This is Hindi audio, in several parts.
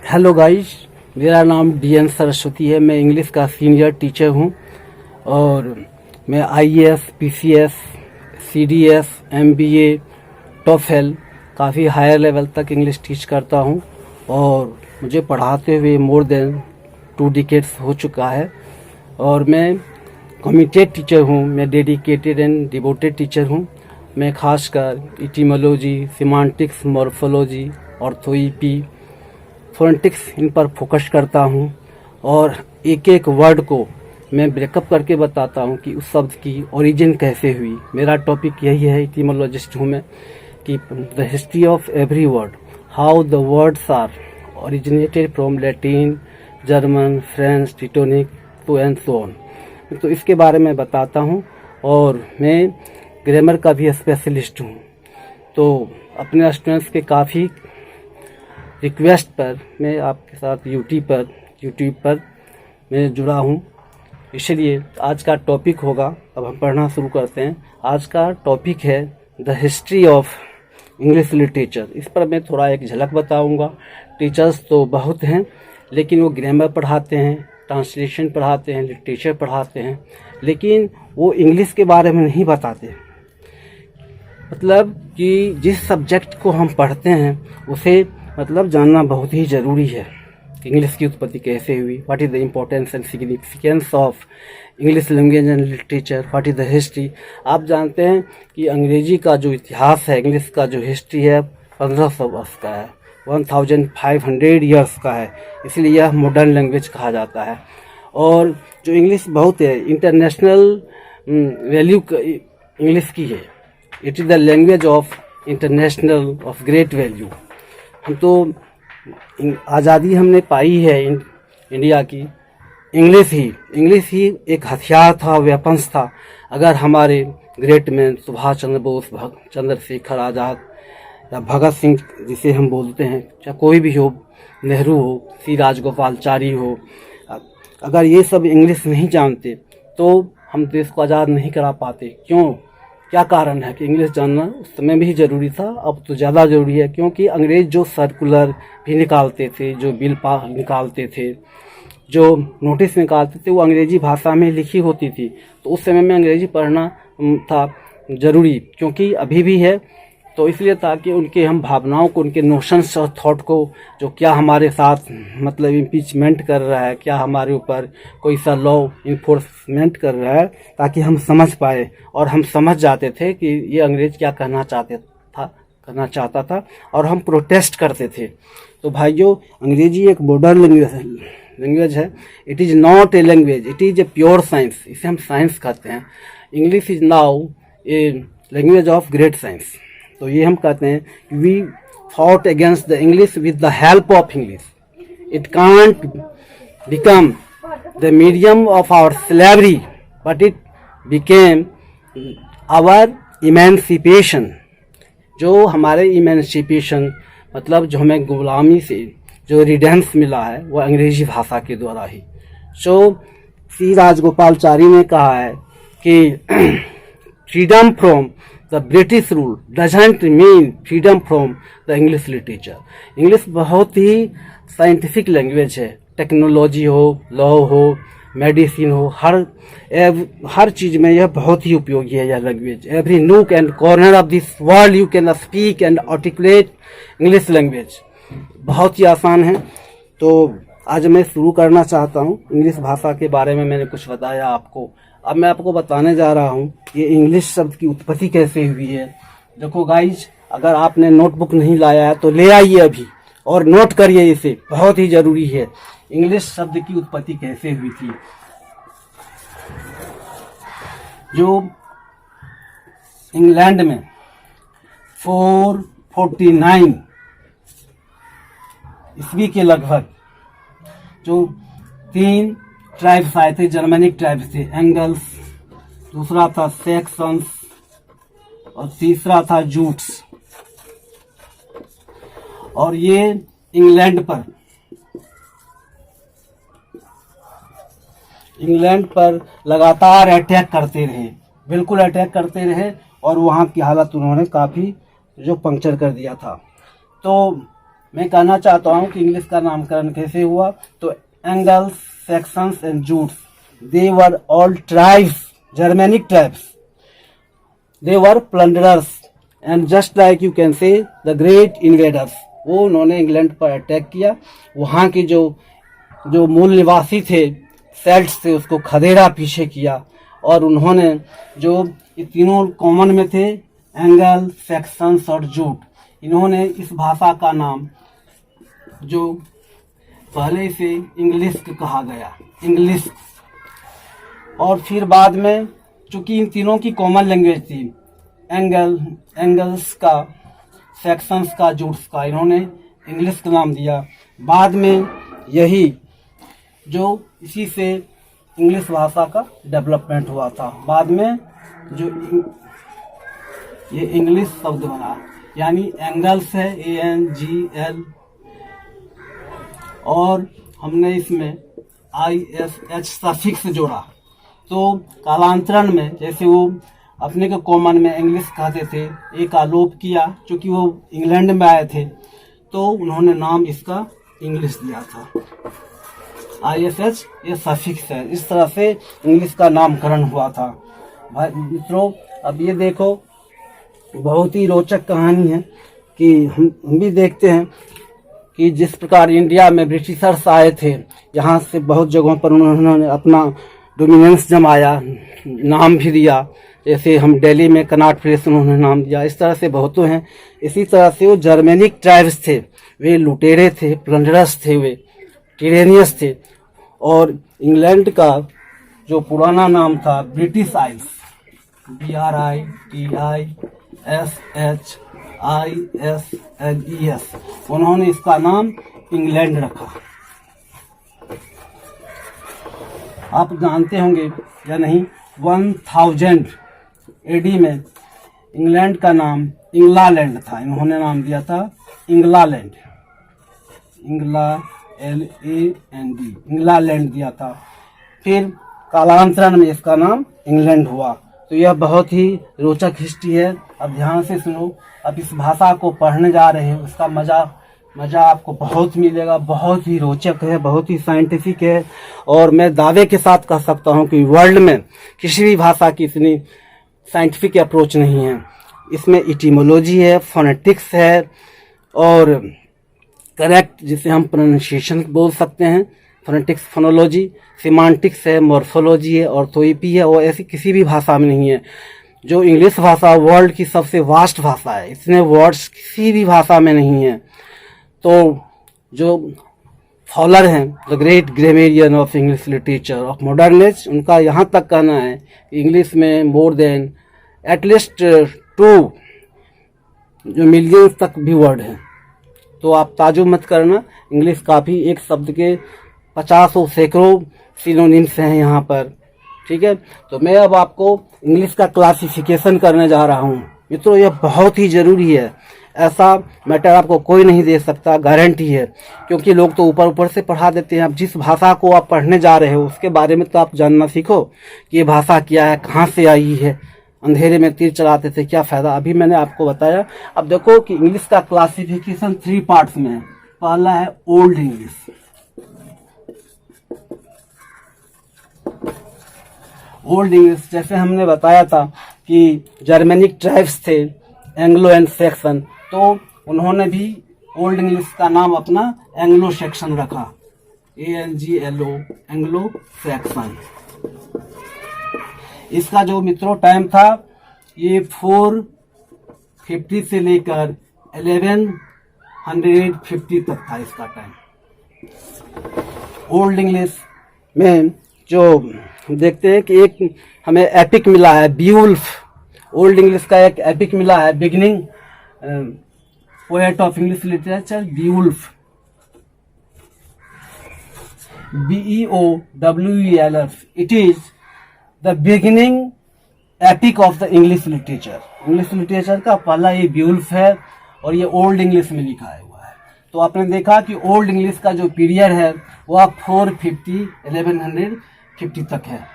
हेलो गाइस, मेरा नाम DN सरस्वती है। मैं इंग्लिश का सीनियर टीचर हूं और मैं IAS, PCS, CDS, MBA, TOEFL काफ़ी हायर लेवल तक इंग्लिश टीच करता हूं और मुझे पढ़ाते हुए मोर देन 2 डिकेड्स हो चुका है। और मैं कमिटेड टीचर हूं, मैं डेडिकेटेड एंड डिवोटेड टीचर हूं। मैं खासकर इटिमोलॉजी, सिमांटिक्स, मॉर्फोलॉजी, ऑर्थोईपी, फोनेटिक्स इन पर फोकस करता हूं और एक एक वर्ड को मैं ब्रेकअप करके बताता हूं कि उस शब्द की ओरिजिन कैसे हुई। मेरा टॉपिक यही है, इटिमोलॉजिस्ट हूं मैं, कि the history of every word, how the words are originated from Latin, German, French, Teutonic तो एंड सो ऑन। तो इसके बारे में बताता हूं और मैं ग्रामर का भी स्पेशलिस्ट हूं। तो अपने स्टूडेंट्स के काफ़ी रिक्वेस्ट पर मैं आपके साथ यूट्यूब पर मैं जुड़ा हूँ। इसलिए आज का टॉपिक होगा, अब हम पढ़ना शुरू करते हैं। आज का टॉपिक है the history of English literature. इस पर मैं थोड़ा एक झलक बताऊंगा। टीचर्स तो बहुत हैं, लेकिन वो ग्रामर पढ़ाते हैं, ट्रांसलेशन पढ़ाते हैं, लिटरेचर पढ़ाते हैं, लेकिन वो इंग्लिश के बारे में नहीं बताते। मतलब कि जिस सब्जेक्ट को हम पढ़ते हैं उसे जानना बहुत ही ज़रूरी है। इंग्लिश की उत्पत्ति कैसे हुई, what is the importance and significance of English language and literature, what is the history. आप जानते हैं कि अंग्रेजी का जो इतिहास है, इंग्लिश का जो हिस्ट्री है, 1500 वर्ष का है, 1500 ईयर्स का है। इसलिए यह मॉडर्न लैंग्वेज कहा जाता है। और जो इंग्लिश बहुत है, इंटरनेशनल वैल्यू इंग्लिश की है। It is the language of international of great value. हम तो आज़ादी हमने पाई है इंडिया की, इंग्लिश ही एक हथियार था, वेपन्स था। अगर हमारे ग्रेट मैन सुभाष चंद्र बोस, चंद्रशेखर आज़ाद या भगत सिंह जिसे हम बोलते हैं, चाहे कोई भी हो, नेहरू हो, सी राजगोपालचारी हो, अगर ये सब इंग्लिश नहीं जानते तो हम देश को आज़ाद नहीं करा पाते। क्यों? क्या कारण है कि इंग्लिश जानना उस समय भी ज़रूरी था, अब तो ज़्यादा ज़रूरी है। क्योंकि अंग्रेज़ जो सर्कुलर भी निकालते थे, जो बिल पास निकालते थे, जो नोटिस निकालते थे, वो अंग्रेज़ी भाषा में लिखी होती थी। तो उस समय में अंग्रेज़ी पढ़ना था ज़रूरी, क्योंकि अभी भी है। तो इसलिए ताकि उनके हम भावनाओं को, उनके नोशंस और थॉट को, जो क्या हमारे साथ इम्पीचमेंट कर रहा है, क्या हमारे ऊपर कोई सा लॉ इन्फोर्समेंट कर रहा है, ताकि हम समझ पाए। और हम समझ जाते थे कि ये अंग्रेज क्या करना चाहता था और हम प्रोटेस्ट करते थे। तो भाइयों, अंग्रेजी एक मॉडर्न लैंग्वेज है। It is not a language, it is a pure science. इसे हम साइंस कहते हैं। English is now a language of great science. तो ये हम कहते हैं, we fought against the English with the help of English. It can't become the medium of our slavery, but it became our emancipation. जो हमारे इमेंसिपेशन जो हमें गुलामी से जो रिडेंस मिला है, वो अंग्रेजी भाषा के द्वारा ही। सी राजगोपालचारी ने कहा है कि freedom from the British rule doesn't mean freedom from the English literature. English बहुत ही साइंटिफिक लैंग्वेज है। टेक्नोलॉजी हो, लॉ हो, मेडिसिन हो, हर चीज़ में यह बहुत ही उपयोगी है। यह language, every nook and corner of this world you can speak and articulate English language. बहुत ही आसान है। तो आज मैं शुरू करना चाहता हूँ। इंग्लिश भाषा के बारे में मैंने कुछ बताया आपको। अब मैं आपको बताने जा रहा हूँ ये इंग्लिश शब्द की उत्पत्ति कैसे हुई है। देखो गाइज, अगर आपने नोटबुक नहीं लाया है तो ले आइए अभी और नोट करिए, इसे बहुत ही जरूरी है। इंग्लिश शब्द की उत्पत्ति कैसे हुई थी। जो इंग्लैंड में 449 ईस्वी के लगभग जो 3 ट्राइब्स आए थे, जर्मनिक ट्राइब्स थे, एंगल्स, दूसरा था सैक्सन्स और तीसरा था जूट्स। और ये इंग्लैंड पर लगातार अटैक करते रहे, बिल्कुल अटैक करते रहे, और वहाँ की हालत उन्होंने काफ़ी पंक्चर कर दिया था। तो मैं कहना चाहता हूँ कि इंग्लिश का नामकरण कैसे हुआ। तो Angles, Saxons and Jutes, they were all tribes, Germanic tribes, they were plunderers and just like you can say the great invaders. वो उन्होंने इंग्लैंड पर अटैक किया, वहाँ के जो मूल निवासी थे, सेल्ट्स थे, उसको खदेड़ा पीछे किया। और उन्होंने जो ये तीनों कॉमन में थे, एंगल, सैक्सन्स और जूट, इन्होंने इस भाषा का नाम जो पहले इसे इंग्लिश कहा गया, इंग्लिश। और फिर बाद में चूंकि इन तीनों की कॉमन लैंग्वेज थी, एंगल्स का, सेक्शंस का, जूट्स का, इन्होंने इंग्लिश का नाम दिया। बाद में यही जो इसी से इंग्लिश भाषा का डेवलपमेंट हुआ था। बाद में जो ये इंग्लिश शब्द बना, यानी एंगल्स है, ANGL, और हमने इसमें ISH सफिक्स जोड़ा। तो कालांतरण में जैसे वो अपने को कॉमन में इंग्लिश कहते थे, एक आलोप किया, क्योंकि वो इंग्लैंड में आए थे, तो उन्होंने नाम इसका इंग्लिश दिया था। ISH ये सफिक्स है। इस तरह से इंग्लिश का नामकरण हुआ था। भाई मित्रों, अब ये देखो, बहुत ही रोचक कहानी है कि हम भी देखते हैं कि जिस प्रकार इंडिया में ब्रिटिशर्स आए थे, यहाँ से बहुत जगहों पर उन्होंने अपना डोमिनेंस जमाया, नाम भी दिया। जैसे हम दिल्ली में कनॉट प्लेस उन्होंने नाम दिया, इस तरह से बहुतों हैं। इसी तरह से वो जर्मेनिक ट्राइब्स थे, वे लुटेरे थे, प्लंडरर्स थे, वे टिरेनियस थे। और इंग्लैंड का जो पुराना नाम था ब्रिटिश आइल्स, BRITISHISLES, उन्होंने इसका नाम इंग्लैंड रखा। आप जानते होंगे या नहीं, 1000 AD में इंग्लैंड का नाम इंग्लैंड था, इन्होंने नाम दिया था इंग्लैंड, इंग्लैंड दिया था। फिर कालांतरण में इसका नाम इंग्लैंड हुआ। तो यह बहुत ही रोचक हिस्ट्री है। अब ध्यान से सुनो। अब इस भाषा को पढ़ने जा रहे हो, उसका मजा आपको बहुत मिलेगा। बहुत ही रोचक है, बहुत ही साइंटिफिक है। और मैं दावे के साथ कह सकता हूँ कि वर्ल्ड में किसी भी भाषा की इतनी साइंटिफिक अप्रोच नहीं है। इसमें इटिमोलॉजी है, फोनेटिक्स है, और करेक्ट जिसे हम प्रोनाउंसिएशन बोल सकते हैं, फोनेटिक्स, फोनोलॉजी, सिमांटिक्स है, मॉर्फोलॉजी है, ऑर्थोइपी है, और ऐसी किसी भी भाषा में नहीं है। जो इंग्लिश भाषा वर्ल्ड की सबसे वास्ट भाषा है, इतने वर्ड्स किसी भी भाषा में नहीं है। तो जो फॉलर हैं, the great grammarian of English literature of modern age, उनका यहाँ तक कहना है इंग्लिश में मोर देन एटलीस्ट 2 जो मिलियन तक भी वर्ड हैं। तो आप ताजुब मत करना, इंग्लिश काफ़ी, एक शब्द के 50 और सैकड़ों सिनोनिम्स हैं यहाँ पर। ठीक है, तो मैं अब आपको इंग्लिश का क्लासिफिकेशन करने जा रहा हूँ। मित्रों, यह बहुत ही ज़रूरी है। ऐसा मैटर आपको कोई नहीं दे सकता, गारंटी है, क्योंकि लोग तो ऊपर ऊपर से पढ़ा देते हैं। अब जिस भाषा को आप पढ़ने जा रहे हो उसके बारे में तो आप जानना सीखो कि ये भाषा क्या है, कहाँ से आई है। अंधेरे में तीर चलाते थे, क्या फायदा, अभी मैंने आपको बताया। अब देखो कि इंग्लिश का क्लासिफिकेशन 3 पार्ट्स में है। पहला है ओल्ड इंग्लिश। ओल्ड इंग्लिश, जैसे हमने बताया था कि जर्मेनिक ट्राइब्स थे, एंग्लो एंड सैक्सन, तो उन्होंने भी ओल्ड इंग्लिश का नाम अपना एंग्लो सैक्सन रखा, ANGLO, एंग्लो सैक्सन। इसका जो मित्रों टाइम था, ये 450 से लेकर 1150 तक था इसका टाइम। ओल्ड इंग्लिश में जो देखते हैं कि एक हमें एपिक मिला है, बीवुल्फ। ओल्ड इंग्लिश का एक एपिक मिला है, beginning poet of English literature, Beowulf, BEOWELF। It is the beginning epic of the English literature. English literature का पहला ये बीवुल्फ है, और ये ओल्ड इंग्लिश में लिखा हुआ है। तो आपने देखा कि ओल्ड इंग्लिश का जो पीरियड है वह 450 1150 तक है।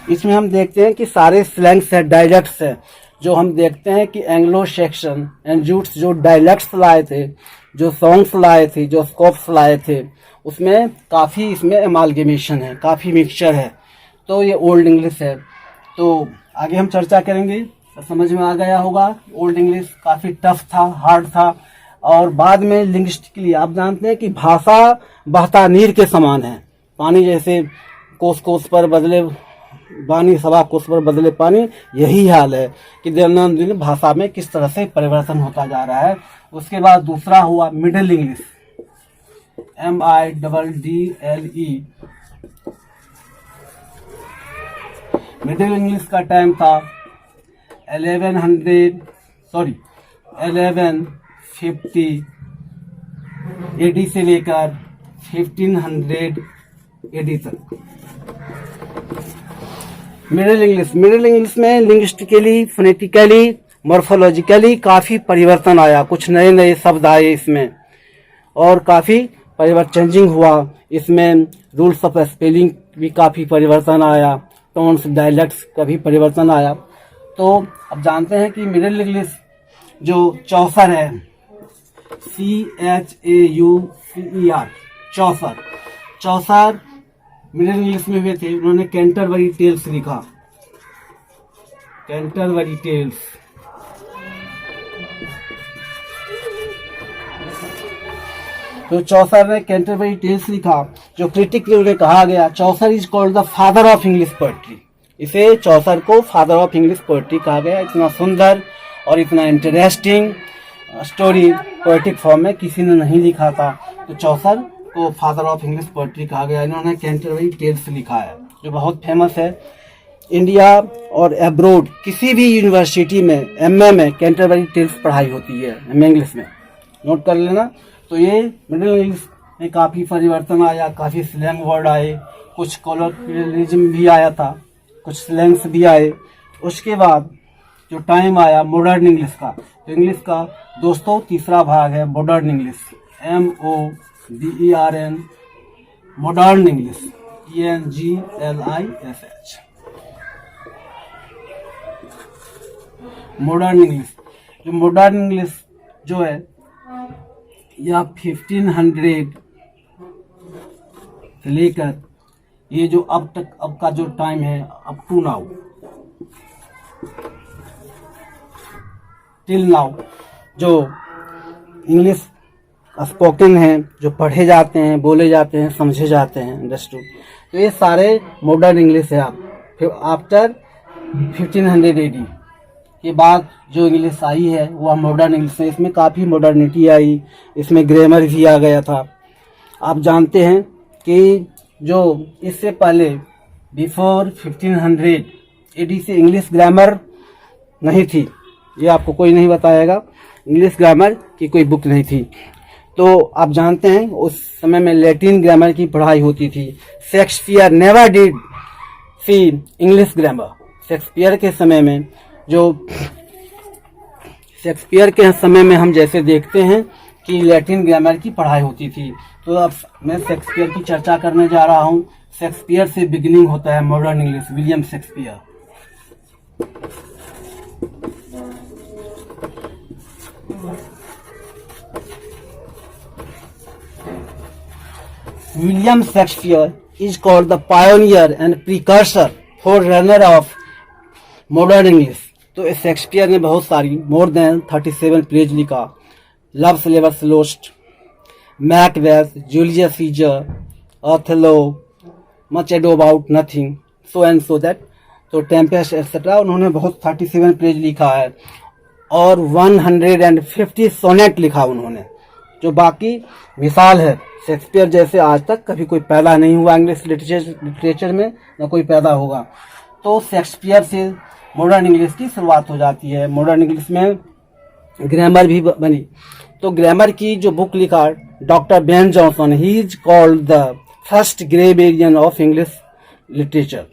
इसमें हम देखते हैं कि सारे स्लैंग्स है, डायलेक्ट्स है। जो हम देखते हैं कि एंग्लो सैक्सन एंड जूट्स जो डायलेक्ट्स लाए थे, जो सॉन्ग्स लाए थे, जो स्कोप्स लाए थे, उसमें काफ़ी इसमें एमालगेमेशन है, काफ़ी मिक्सचर है। तो ये ओल्ड इंग्लिश है। तो आगे हम चर्चा करेंगे, तो समझ में आ गया होगा। ओल्ड इंग्लिश काफ़ी टफ था, हार्ड था। और बाद में लिंग्विस्टिकली आप जानते हैं कि भाषा बहता नीर के समान है। पानी जैसे कोस कोस पर बदले पानी, सवा कोस पर बदले पानी, यही हाल है कि दिन दिन भाषा में किस तरह से परिवर्तन होता जा रहा है। उसके बाद दूसरा हुआ middle English, MIDDLE। Middle English का टाइम था 1150 AD से लेकर 1500 AD तक। मिडिल इंग्लिश में लिंग्विस्टिकली, फोनेटिकली, मॉर्फोलॉजिकली काफ़ी परिवर्तन आया। कुछ नए नए शब्द आए इसमें और काफ़ी परिवर्तन चेंजिंग हुआ। इसमें रूल्स ऑफ स्पेलिंग भी काफ़ी परिवर्तन आया, टोन्स, डायलेक्ट्स का भी परिवर्तन आया। तो अब जानते हैं कि मिडिल इंग्लिश जो चौसर है, CHAUCER, चौसर मिडिल इंग्लिश में हुए थे। उन्होंने कैंटरबरी टेल्स लिखा, कैंटरबरी टेल्स। तो चौसर ने कैंटरबरी टेल्स लिखा, जो क्रिटिक ने उन्हें कहा गया, Chaucer is called the father of English poetry. इसे चौसर को फादर ऑफ इंग्लिश पोएट्री कहा गया। इतना सुंदर और इतना इंटरेस्टिंग स्टोरी पोएटिक फॉर्म में किसी ने नहीं लिखा था। तो चौसर को फादर ऑफ इंग्लिश पोएट्री कहा गया। इन्होंने कैंटरबरी टेल्स लिखा है, जो बहुत फेमस है। इंडिया और अब्रोड किसी भी यूनिवर्सिटी में MA में कैंटरबरी टेल्स पढ़ाई होती है, MA इंग्लिश में, नोट कर लेना। तो ये मिडिल इंग्लिश में काफ़ी परिवर्तन आया, काफ़ी स्लैंग वर्ड आए, कुछ कॉलोकियलिज्म भी आया था, कुछ स्लैंग्स भी आए। उसके बाद जो टाइम आया मॉडर्न इंग्लिश का, तो इंग्लिश का दोस्तों तीसरा भाग है modern English, MODERN, modern English, ENGLISH। Modern English, जो मॉडर्न इंग्लिश जो है या 1500 से लेकर ये जो अब तक, अब का जो टाइम है, up to now, till now, जो इंग्लिश स्पोकन है, जो पढ़े जाते हैं, बोले जाते हैं, समझे जाते हैं, अंडरस्टूड, तो ये सारे मॉडर्न इंग्लिश है। फिर आफ्टर 1500 AD के बाद जो इंग्लिश आई है वह मॉडर्न इंग्लिश है। इसमें काफ़ी मॉडर्निटी आई, इसमें ग्रामर भी आ गया था। आप जानते हैं कि जो इससे पहले बिफोर 1500 AD से इंग्लिश ग्रामर नहीं थी, ये आपको कोई नहीं बताएगा। इंग्लिश ग्रामर की कोई बुक नहीं थी। तो आप जानते हैं उस समय में लैटिन ग्रामर की पढ़ाई होती थी। Shakespeare never did see English grammar. Shakespeare के समय में, जो शेक्सपियर के समय में हम जैसे देखते हैं कि लैटिन ग्रामर की पढ़ाई होती थी। तो अब मैं शेक्सपियर की चर्चा करने जा रहा हूँ। शेक्सपियर से बिगिनिंग होता है modern English, William Shakespeare. William Shakespeare is called the pioneer and precursor forerunner of modern English। तो शेक्सपियर ने बहुत सारी मोर देन 37 प्लेज लिखा। Love's labour's lost, Macbeth, Julius Caesar, Othello, much ado about nothing, so and so that, तो टेम्पेस्ट एक्सेट्रा। उन्होंने बहुत 37 प्लेज लिखा है और 150 सोनेट लिखा उन्होंने, जो बाकी मिसाल है। शेक्सपियर जैसे आज तक कभी कोई पैदा नहीं हुआ इंग्लिश लिटरेचर में, न कोई पैदा होगा। तो शेक्सपियर से मॉडर्न इंग्लिश की शुरुआत हो जाती है। मॉडर्न इंग्लिश में ग्रामर भी बनी। तो ग्रामर की जो बुक लिखा doctor Ben Jonson, he is called the first grammarian of English literature.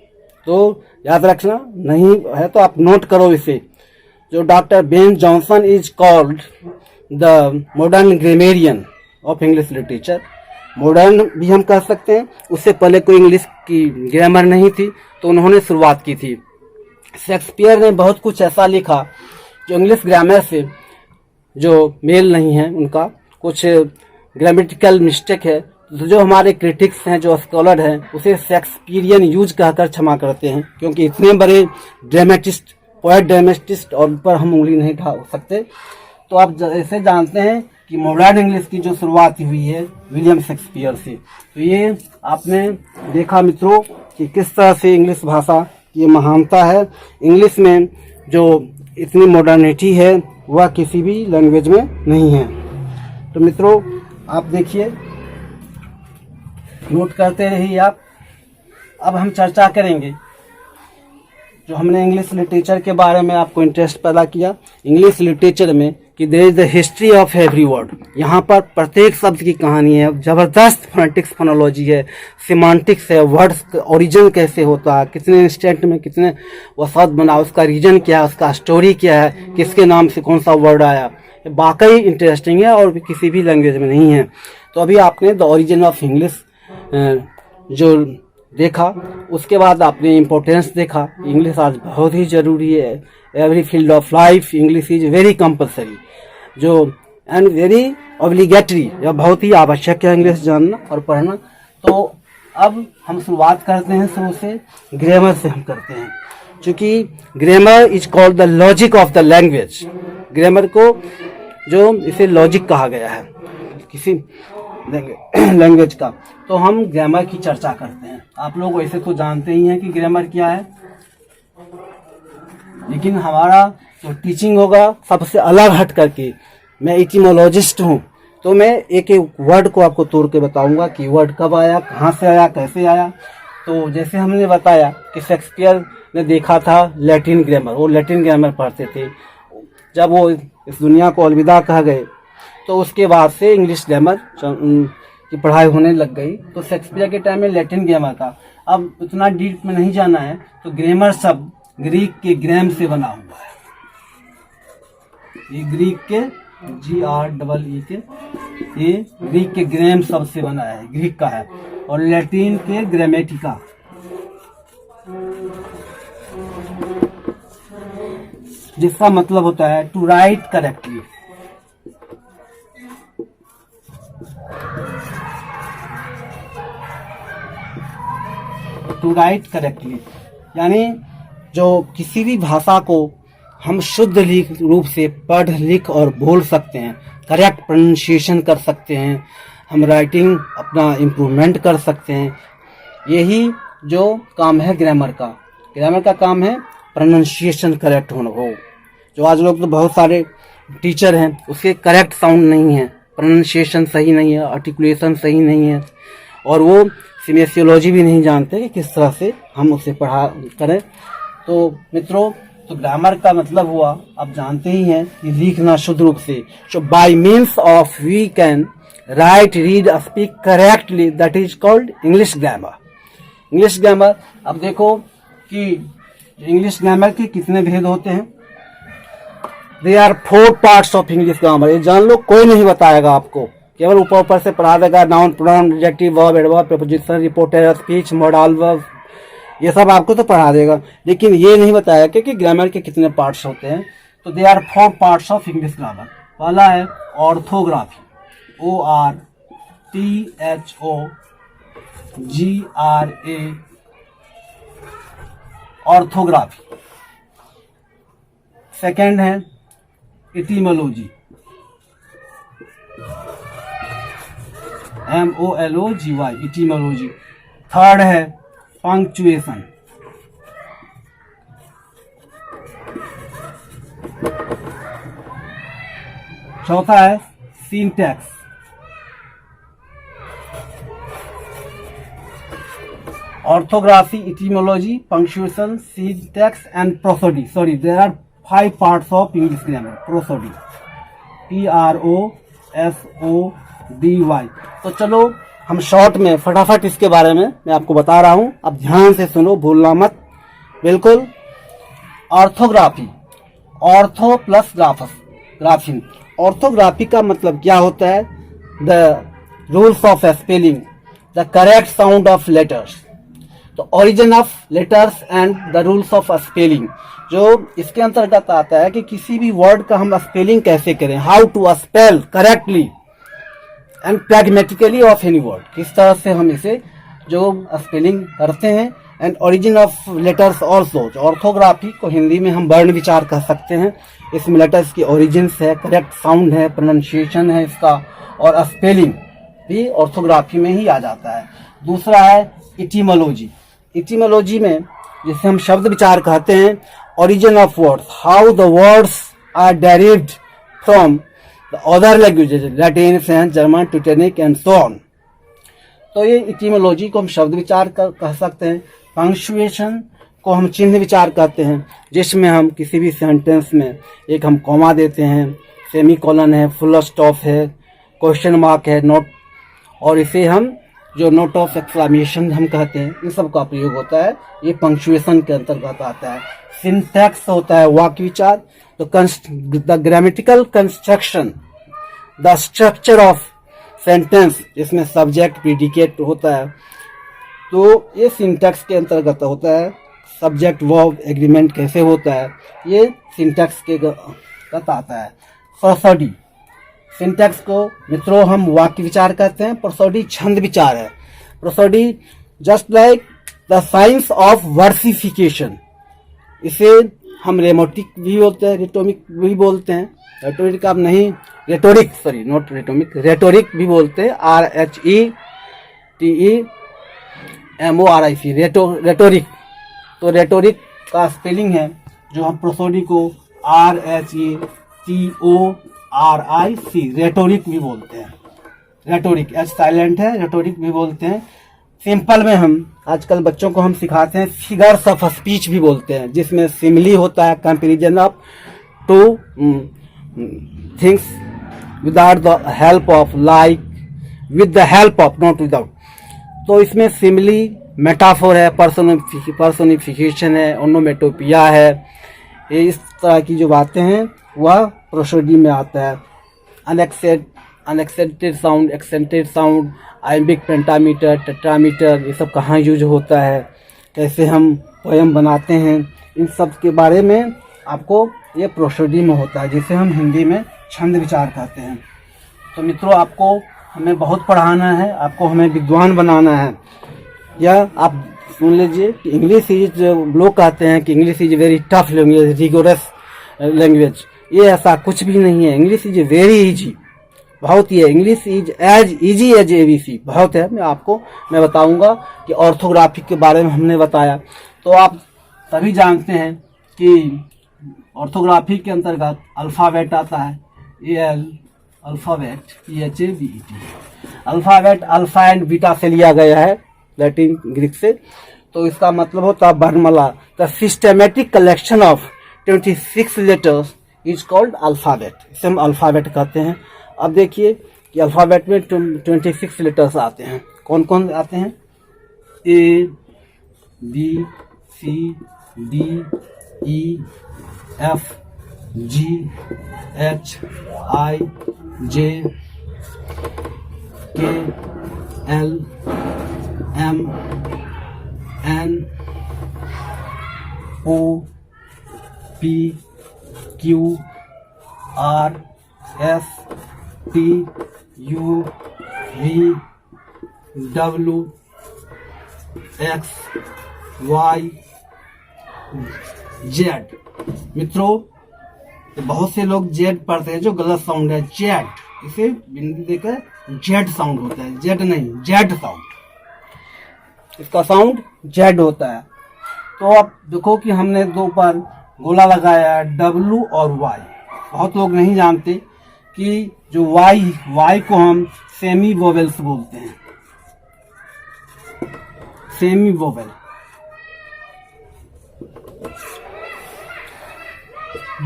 तो याद रखना, नहीं है तो आप नोट करो इसे। जो doctor Ben Jonson is called the modern grammarian of English literature. Modern भी हम कह सकते हैं, उससे पहले कोई इंग्लिश की ग्रामर नहीं थी, तो उन्होंने शुरुआत की थी। शेक्सपियर ने बहुत कुछ ऐसा लिखा जो इंग्लिश ग्रामर से जो मेल नहीं है उनका, कुछ ग्रामेटिकल मिस्टेक है तो जो हमारे क्रिटिक्स हैं, जो स्कॉलर हैं, उसे शेक्सपियरियन यूज कहकर क्षमा करते हैं, क्योंकि इतने बड़े ड्रामेटिस्ट, पोएट ड्रामेटिस्ट और ऊपर हम उंगली नहीं उठा सकते। तो आप ऐसे जानते हैं कि मॉडर्न इंग्लिश की जो शुरुआत हुई है विलियम शेक्सपियर से। तो ये आपने देखा मित्रों कि किस तरह से इंग्लिश भाषा की महानता है। इंग्लिश में जो इतनी मॉडर्निटी है वह किसी भी लैंग्वेज में नहीं है। तो मित्रों आप देखिए, नोट करते रहिए आप। अब हम चर्चा करेंगे जो हमने इंग्लिश लिटरेचर के बारे में आपको इंटरेस्ट पैदा किया। इंग्लिश लिटरेचर में कि there is the history of every word. यहाँ पर प्रत्येक शब्द की कहानी है, जबरदस्त फोनेटिक्स फोनोलॉजी है, सिमांटिक्स है, वर्ड्स का ओरिजिन कैसे होता है, कितने इंस्टेंट में कितने वो शब्द बना, उसका रीजन क्या है, उसका स्टोरी क्या है, किसके नाम से कौन सा वर्ड आया। वाकई इंटरेस्टिंग है और किसी भी लैंग्वेज में नहीं है। तो अभी आपने द ओरिजिन ऑफ इंग्लिश जो देखा, उसके बाद आपने इम्पोर्टेंस देखा। इंग्लिश आज बहुत ही जरूरी है। Every field of life English is very compulsory, जो एंड वेरी ऑब्लिगेटरी, यह बहुत ही आवश्यक है इंग्लिश जानना और पढ़ना। तो अब हम शुरुआत करते हैं शुरू से, ग्रामर से हम करते हैं, क्योंकि grammar is called the logic of the language. Grammar को जो इसे लॉजिक कहा गया है किसी लैंग्वेज का। तो हम ग्रामर की चर्चा करते हैं। आप लोग वैसे तो जानते ही हैं कि ग्रामर क्या है, लेकिन हमारा जो टीचिंग होगा सबसे अलग हट करके, मैं इटिमोलॉजिस्ट हूँ, तो मैं एक एक वर्ड को आपको तोड़ के बताऊंगा कि वर्ड कब आया, कहाँ से आया, कैसे आया। तो जैसे हमने बताया कि शेक्सपियर ने देखा था लैटिन ग्रामर, वो लैटिन ग्रामर पढ़ते थे। जब वो इस दुनिया को अलविदा कह गए तो उसके बाद से इंग्लिश ग्रामर की पढ़ाई होने लग गई। तो शेक्सपियर के टाइम में लैटिन ग्रामर था। अब उतना डीप में नहीं जाना है, तो ग्रामर शब्द ग्रीक के ग्राम से बना हुआ है। ये ग्रीक के GREE के, ये ग्रीक के ग्राम शब्द से बना है, ग्रीक का है, और लैटिन के ग्रामेटिका। जिसका मतलब होता है to write correctly. To write correctly यानी जो किसी भी भाषा को हम शुद्ध रूप से पढ़ लिख और बोल सकते हैं, करेक्ट प्रोनाउंसिएशन कर सकते हैं, हम राइटिंग अपना इम्प्रूवमेंट कर सकते हैं। यही जो काम है ग्रामर का। ग्रामर का काम है प्रोनाउंसिएशन करेक्ट होना हो। जो आज लोग तो बहुत सारे टीचर हैं, उसके करेक्ट साउंड नहीं है, प्रोनाउंसिएशन सही नहीं है, आर्टिकुलेशन सही नहीं है, और वो सीमियोलॉजी भी नहीं जानते कि किस तरह से हम उसे पढ़ा करें। तो मित्रों, तो ग्रामर का मतलब हुआ, आप जानते ही हैं कि लिखना शुद्ध रूप से। So by means of we can write, read, speak correctly, that is called English grammar. English grammar, अब देखो कि इंग्लिश ग्रामर के कितने भेद होते हैं। They are 4 parts of English grammar. ये जान लो, कोई नहीं बताएगा आपको, केवल ऊपर ऊपर से पढ़ा देगा। Noun, pronoun, adjective, verb, adverb, preposition, reporter, speech, modal verb, ये सब आपको तो पढ़ा देगा, लेकिन ये नहीं बताया कि ग्रामर के कितने पार्ट्स होते हैं। तो they are 4 parts of English grammar. पहला है ऑर्थोग्राफी, ORTHOGRA, ऑर्थोग्राफी। सेकेंड है इटिमोलॉजी, MOLOGY, इटिमोलॉजी। थर्ड है पंक्चुएशन। चौथा है syntax. Orthography, etymology, punctuation, syntax and prosody. Sorry, there are 5 parts of English grammar. Prosody, PROSODY। तो चलो हम शॉर्ट में फटाफट इसके बारे में मैं आपको बता रहा हूं, अब ध्यान से सुनो, भूलना मत बिल्कुल। Orthography, ortho plus graphing. Orthography का मतलब क्या होता है? The rules of spelling, the correct sound of letters, तो origin of letters and the rules of spelling. जो इसके अंतर्गत आता है कि किसी भी वर्ड का हम स्पेलिंग कैसे करें, how to spell correctly, and pragmatically of any word, किस तरह से हम इसे जो स्पेलिंग करते हैं, and origin of letters also, orthography को हिंदी में हम वर्ण विचार कह सकते हैं। इसमें लेटर्स की ओरिजिन्स है, करेक्ट साउंड है, प्रोनाउंसिएशन है इसका, और स्पेलिंग भी ऑर्थोग्राफी में ही आ जाता है। दूसरा है इटिमोलॉजी। इटिमोलॉजी में जिसे हम शब्द विचार कहते हैं, origin of words, how the words are derived from the other languages, Latin, French, German, tectonic and so on. तो ये इटिमोलॉजी को हम शब्द विचार कह सकते हैं। पंक्चुएशन को हम चिन्ह विचार कहते हैं, जिसमें हम किसी भी सेंटेंस में एक हम कॉमा देते हैं, सेमी कॉलन है, फुल स्टॉप है, क्वेश्चन मार्क है, नोट, और इसे हम जो नोट ऑफ एक्सक्लेमेशन हम कहते हैं, इन सब का प्रयोग होता है। ये पंक्चुएशन के अंतर्गत आता है। सिंटैक्स होता है वाक्य विचार, तो the grammatical construction, the structure of sentence, जिसमें सब्जेक्ट प्रीडिकेट होता है, तो ये सिंटैक्स के अंतर्गत होता है। सब्जेक्ट वर्ब एग्रीमेंट कैसे होता है, ये सिंटैक्स के अंतर्गत आता है। प्रोसोडी, सिंटैक्स को मित्रों हम वाक्य विचार कहते हैं, प्रोसोडी छंद विचार है। Prosody just like the science of versification, इसे हम रेमोटिक भी बोलते हैं, रेटोमिक भी बोलते हैं, रेटोरिक आप नहीं, रेटोरिक, सॉरी नॉट रेटोमिक, रेटोरिक भी बोलते हैं, RHETEMORIC, रेटोरिक। तो रेटोरिक का स्पेलिंग है जो हम प्रोसोडी को RHETORIC, रेटोरिक भी बोलते हैं। रेटोरिक एच साइलेंट है, रेटोरिक भी बोलते हैं। सिंपल में हम आजकल बच्चों को हम सिखाते हैं, फिगर्स ऑफ स्पीच भी बोलते हैं, जिसमें सिमिली होता है, comparison of two things without the help of, like with the help of, not without. तो इसमें सिमिली, मेटाफोर है, पर्सोनिफिकेशन है, ओनोमेटोपिया है, ये इस तरह की जो बातें हैं वह प्रोसोडी में आता है। Unaccented sound, accented sound, iambic, pentameter, tetrameter, ये सब कहाँ यूज होता है, कैसे हम पोयम बनाते हैं, इन सब के बारे में आपको ये प्रोसोडी में होता है, जिसे हम हिंदी में छंद विचार कहते हैं। तो मित्रों, आपको हमें बहुत पढ़ाना है, आपको हमें विद्वान बनाना है। या आप सुन लीजिए कि इंग्लिश इज, लोग कहते हैं कि English is very tough language, rigorous language, ये ऐसा कुछ भी नहीं है। इंग्लिश इज वेरी इजी, बहुत ही है। English is as easy as ABC, बहुत है। मैं बताऊंगा कि ऑर्थोग्राफी के बारे में हमने बताया, तो आप सभी जानते हैं कि ऑर्थोग्राफी के अंतर्गत अल्फाबेट आता है, AL, alphabet, PHABET। Alphabet alpha and beta से लिया गया है, लैटिन ग्रीक से। तो इसका मतलब होता है वर्णमाला। The systematic collection of 26 letters is called alphabet, इसे हम अल्फाबेट कहते हैं। अब देखिए कि अल्फाबेट में 26 लेटर्स आते हैं। कौन कौन आते हैं? A, B, C, D, E, F, G, H, I, J, K, L, M, N, O, P, Q, R, S, T, U, V, W, X, Y, Z। मित्रों, बहुत से लोग जेड पढ़ते हैं, जो गलत साउंड है, जेड, इसे बिंदु देकर जेड साउंड होता है, जेड नहीं, जेड साउंड, इसका साउंड जेड होता है। तो आप देखो कि हमने दो पर गोला लगाया है, W और Y। बहुत लोग नहीं जानते कि जो Y को हम सेमी वोवेल्स बोलते हैं, सेमी वोवेल।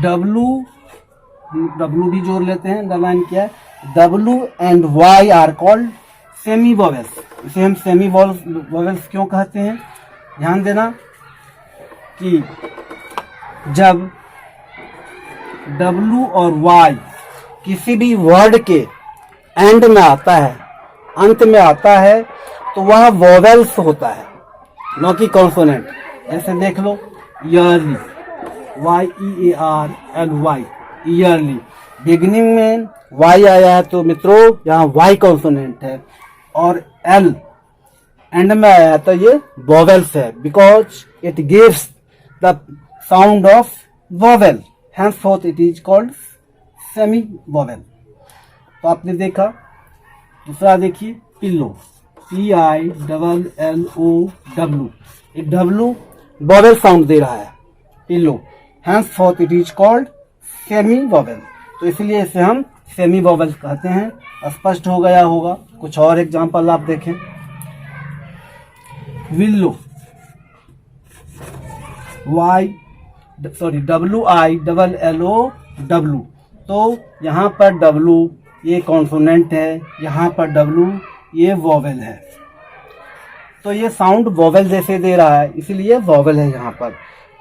W भी जोड़ लेते हैं, अंडरलाइन किया है। W and Y are called semi vowels. इसे हम सेमी वोवेल्स क्यों कहते हैं? ध्यान देना कि जब W और Y किसी भी वर्ड के एंड में आता है, अंत में आता है, तो वह वोवेल्स होता है, न कि कॉन्सोनेंट। ऐसे देख लो, ईयरली, YEARLY, ईयरली। बिगिनिंग में वाई आया है तो मित्रों यहाँ वाई कॉन्सोनेंट है, और एल एंड में आया है तो ये वोवेल्स है, because it gives the sound of vowel, henceforth it is called semi vowel. तो आपने देखा। दूसरा देखिए पिल्लो, PILLOW, ये डब्लू वोवेल साउंड दे रहा है pillow, henceforth it is called semi vowel, तो इसलिए इसे हम सेमी वोवेल कहते हैं। स्पष्ट हो गया होगा। कुछ और एग्जांपल आप देखें। विल्लो, WILLOW, तो यहाँ पर W ये कॉन्सोनेंट है, यहाँ पर W ये वोवेल है, तो ये साउंड वोवेल जैसे दे रहा है, इसीलिए वोवेल है यहाँ पर।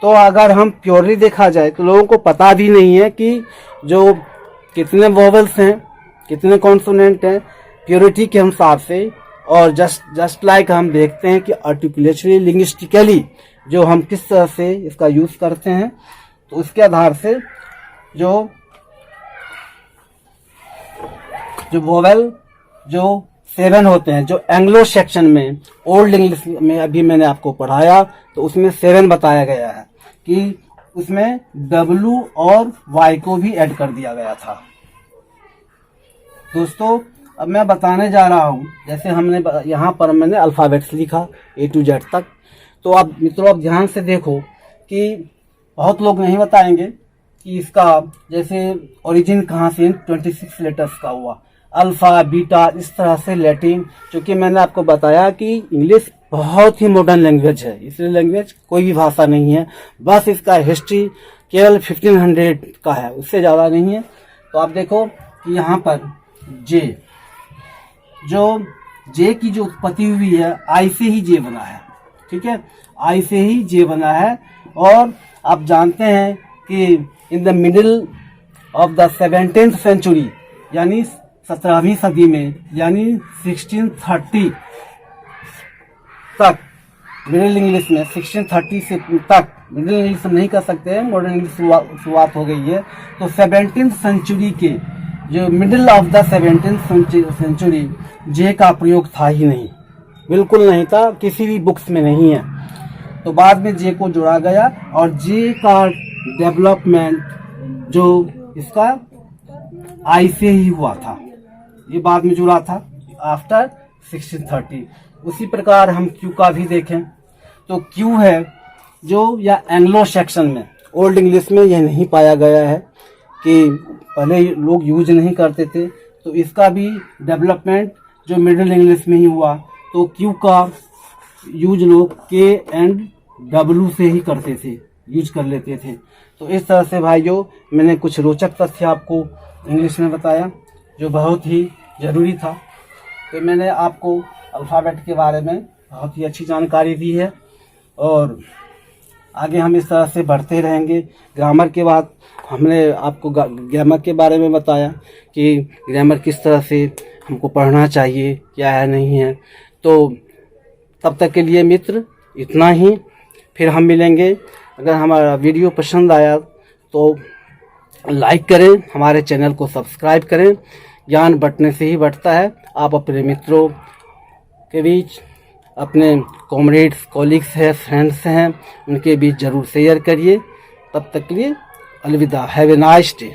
तो अगर हम प्योरली देखा जाए तो लोगों को पता भी नहीं है कि जो कितने वोवेल्स हैं, कितने कॉन्सोनेंट हैं प्योरिटी के हिसाब से, और जस्ट लाइक हम देखते हैं कि आर्टिकुलेटरी लिंग्विस्टिकली जो हम किस तरह से इसका यूज करते हैं, तो उसके आधार से जो वोवेल जो 7 होते हैं, जो एंग्लो सेक्शन में ओल्ड इंग्लिश में अभी मैंने आपको पढ़ाया, तो उसमें 7 बताया गया है कि उसमें W और Y को भी ऐड कर दिया गया था। दोस्तों अब मैं बताने जा रहा हूँ, जैसे हमने यहाँ पर मैंने अल्फ़ाबेट्स लिखा A to Z तक, तो आप मित्रों अब ध्यान से देखो कि बहुत लोग नहीं बताएंगे कि इसका जैसे ओरिजिन कहाँ से 26 लेटर्स का हुआ, अल्फा बीटा इस तरह से लैटिन, क्योंकि मैंने आपको बताया कि इंग्लिश बहुत ही मॉडर्न लैंग्वेज है, इसलिए लैंग्वेज कोई भी भाषा नहीं है, बस इसका हिस्ट्री केवल 1500 का है, उससे ज़्यादा नहीं है। तो आप देखो कि यहाँ पर जे, जो जे की जो उत्पत्ति हुई है आई से ही जे बना है, ठीक है, आई से ही जे बना है। और आप जानते हैं कि in the middle of the 17th century, यानी 17वीं सदी में, यानी 1630 तक, मिडिल इंग्लिश में 1630 से तक, मिडिल इंग्लिश नहीं कर सकते हैं, मॉडर्न इंग्लिश शुरुआत हो गई है। तो 17th सेंचुरी के जो middle of the 17th century J का प्रयोग था ही नहीं, बिल्कुल नहीं था, किसी भी बुक्स में नहीं है। तो बाद में जे को जोड़ा गया, और जे का डेवलपमेंट जो इसका आई से ही हुआ था, ये बाद में जुड़ा था आफ्टर 1630। उसी प्रकार हम क्यू का भी देखें तो क्यू है जो या एंग्लो सेक्शन में, ओल्ड इंग्लिश में यह नहीं पाया गया है कि पहले लोग यूज नहीं करते थे, तो इसका भी डेवलपमेंट जो मिडिल इंग्लिश में ही हुआ। तो क्यू का यूज लोग के एंड डब्ल्यू से ही करते थे, यूज कर लेते थे। तो इस तरह से भाइयों मैंने कुछ रोचक तथ्य आपको इंग्लिश में बताया जो बहुत ही ज़रूरी था। तो मैंने आपको अल्फ़ाबेट के बारे में बहुत ही अच्छी जानकारी दी है, और आगे हम इस तरह से बढ़ते रहेंगे। ग्रामर के बाद हमने आपको ग्रामर के बारे में बताया कि ग्रामर किस तरह से हमको पढ़ना चाहिए, क्या है नहीं है। तो तब तक के लिए मित्र इतना ही, फिर हम मिलेंगे। अगर हमारा वीडियो पसंद आया तो लाइक करें, हमारे चैनल को सब्सक्राइब करें, ज्ञान बंटने से ही बढ़ता है। आप अपने मित्रों के बीच, अपने कॉमरेड्स, कॉलीग्स हैं, फ्रेंड्स हैं, उनके बीच ज़रूर शेयर करिए। तब तक के लिए अलविदा, हैव ए नाइस डे।